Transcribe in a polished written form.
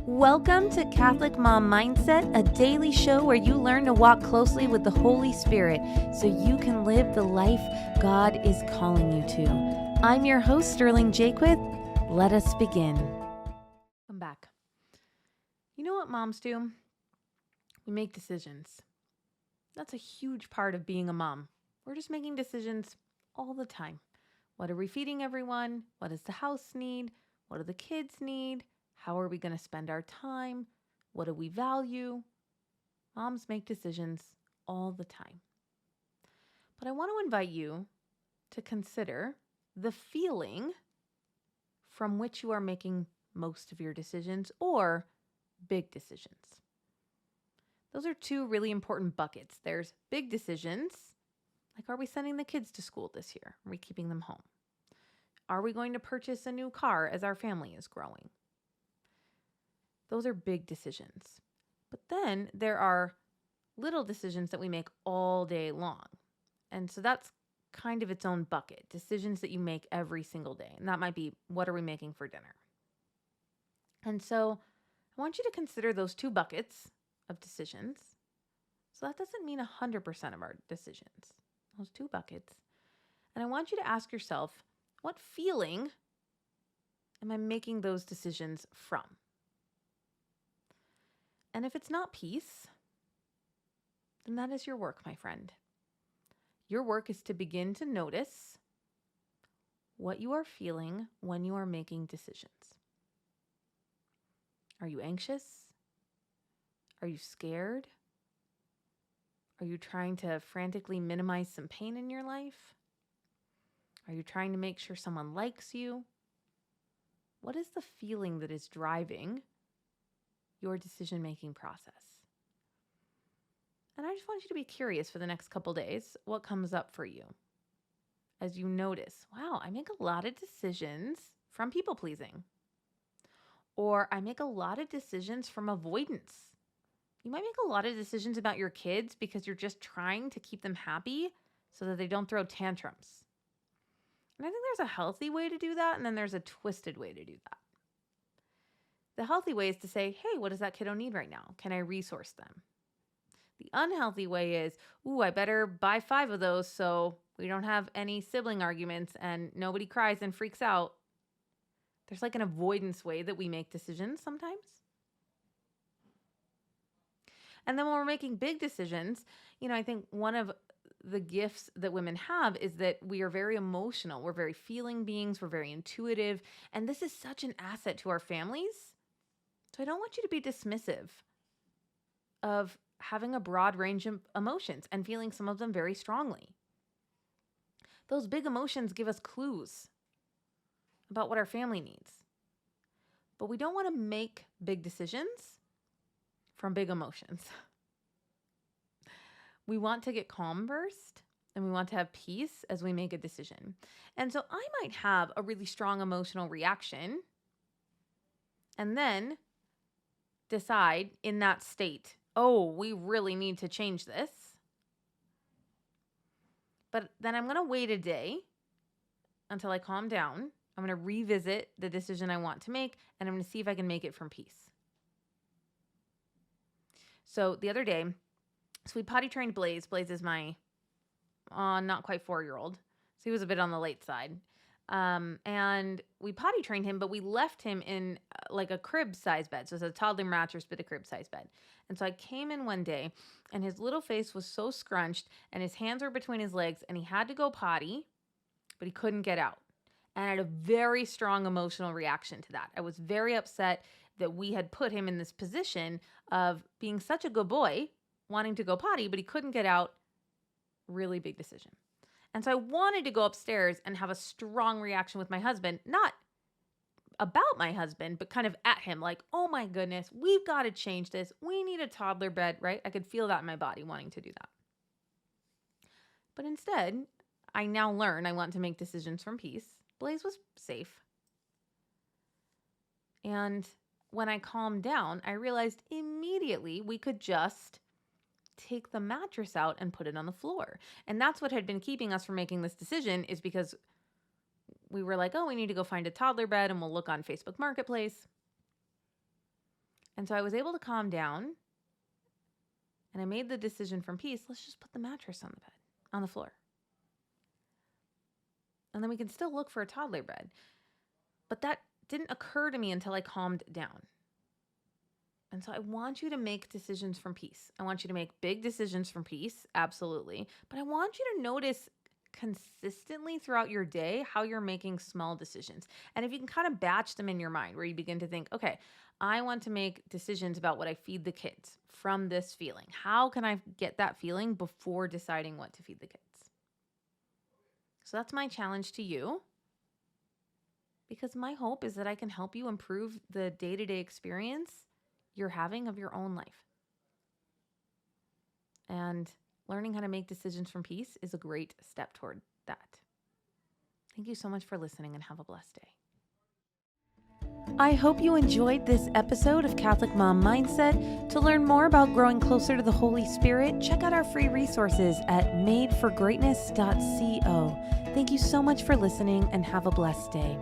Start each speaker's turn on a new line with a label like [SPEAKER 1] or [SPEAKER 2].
[SPEAKER 1] Welcome to Catholic Mom Mindset, a daily show where you learn to walk closely with the Holy Spirit so you can live the life God is calling you to. I'm your host, Sterling Jaquith. Let us begin. Welcome back. You know what moms do? We make decisions. That's a huge part of being a mom. We're just making decisions all the time. What are we feeding everyone? What does the house need? What do the kids need? How are we going to spend our time? What do we value? Moms make decisions all the time. But I want to invite you to consider the feeling from which you are making most of your decisions or big decisions. Those are two really important buckets. There's big decisions, like are we sending the kids to school this year? Are we keeping them home? Are we going to purchase a new car as our family is growing? Those are big decisions. But then there are little decisions that we make all day long. And so that's kind of its own bucket, decisions that you make every single day. And that might be, what are we making for dinner? And so I want you to consider those two buckets of decisions. So that doesn't mean 100% of our decisions, those two buckets. And I want you to ask yourself, what feeling am I making those decisions from? And if it's not peace, then that is your work, my friend. Your work is to begin to notice what you are feeling when you are making decisions. Are you anxious? Are you scared? Are you trying to frantically minimize some pain in your life? Are you trying to make sure someone likes you? What is the feeling that is driving your decision-making process? And I just want you to be curious for the next couple days what comes up for you as you notice, wow, I make a lot of decisions from people-pleasing, or I make a lot of decisions from avoidance. You might make a lot of decisions about your kids because you're just trying to keep them happy so that they don't throw tantrums. And I think there's a healthy way to do that, and then there's a twisted way to do that. The healthy way is to say, hey, what does that kiddo need right now? Can I resource them? The unhealthy way is, I better buy 5 of those so we don't have any sibling arguments and nobody cries and freaks out. There's like an avoidance way that we make decisions sometimes. And then when we're making big decisions, I think one of the gifts that women have is that we are very emotional. We're very feeling beings. We're very intuitive. And this is such an asset to our families. So I don't want you to be dismissive of having a broad range of emotions and feeling some of them very strongly. Those big emotions give us clues about what our family needs. But we don't want to make big decisions from big emotions. We want to get calm first, and we want to have peace as we make a decision. And so I might have a really strong emotional reaction and then decide in that state, we really need to change this. But then I'm going to wait a day until I calm down. I'm going to revisit the decision I want to make, and I'm going to see if I can make it from peace. So the other day, we potty trained Blaze. Blaze is my not quite 4-year-old. So he was a bit on the late side. And we potty trained him, but we left him in like a crib size bed. So it's a toddler mattress, but a crib size bed. And so I came in one day and his little face was so scrunched and his hands were between his legs and he had to go potty, but he couldn't get out. And I had a very strong emotional reaction to that. I was very upset that we had put him in this position of being such a good boy, wanting to go potty, but he couldn't get out. Really big decision. And so I wanted to go upstairs and have a strong reaction with my husband, not about my husband, but kind of at him, like, oh my goodness, we've got to change this. We need a toddler bed, right? I could feel that in my body wanting to do that. But instead, I now learn I want to make decisions from peace. Blaze was safe. And when I calmed down, I realized immediately we could just take the mattress out and put it on the floor. And that's what had been keeping us from making this decision, is because we were like, we need to go find a toddler bed and we'll look on Facebook Marketplace. And so I was able to calm down, and I made the decision from peace, let's just put the mattress on the bed, on the floor. And then we can still look for a toddler bed. But that didn't occur to me until I calmed down. And so I want you to make decisions from peace. I want you to make big decisions from peace, absolutely. But I want you to notice consistently throughout your day how you're making small decisions. And if you can kind of batch them in your mind, where you begin to think, okay, I want to make decisions about what I feed the kids from this feeling. How can I get that feeling before deciding what to feed the kids? So that's my challenge to you, because my hope is that I can help you improve the day-to-day experience you're having of your own life. And learning how to make decisions from peace is a great step toward that. Thank you so much for listening, and have a blessed day. I hope you enjoyed this episode of Catholic Mom Mindset. To learn more about growing closer to the Holy Spirit, check out our free resources at madeforgreatness.co. Thank you so much for listening, and have a blessed day.